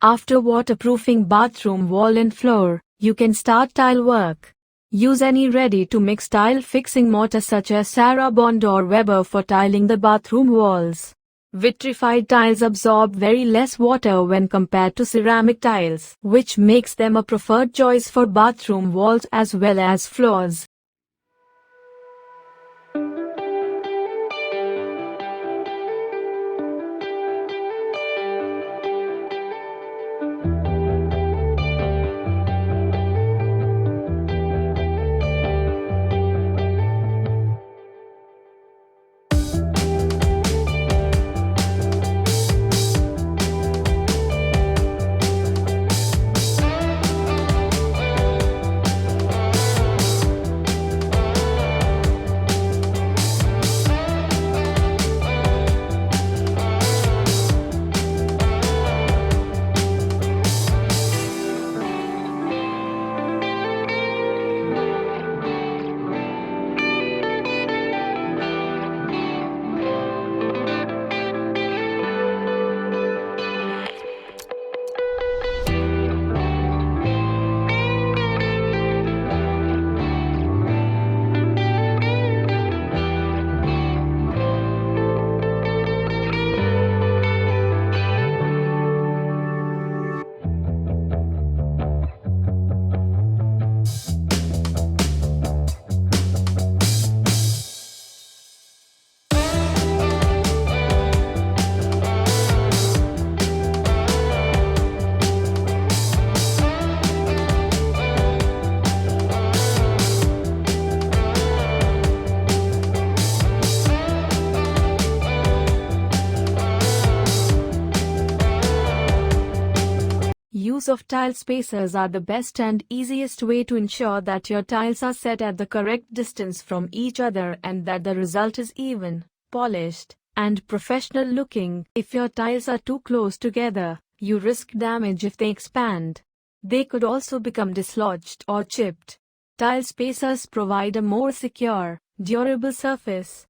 After waterproofing bathroom wall and floor, you can start tile work. Use any ready-to-mix tile fixing mortar such as Sarah Bond or Weber for tiling the bathroom walls. Vitrified tiles absorb very less water when compared to ceramic tiles, which makes them a preferred choice for bathroom walls as well as floors. Use of tile spacers are the best and easiest way to ensure that your tiles are set at the correct distance from each other and that the result is even, polished, and professional looking. If your tiles are too close together, you risk damage if they expand. They could also become dislodged or chipped. Tile spacers provide a more secure, durable surface.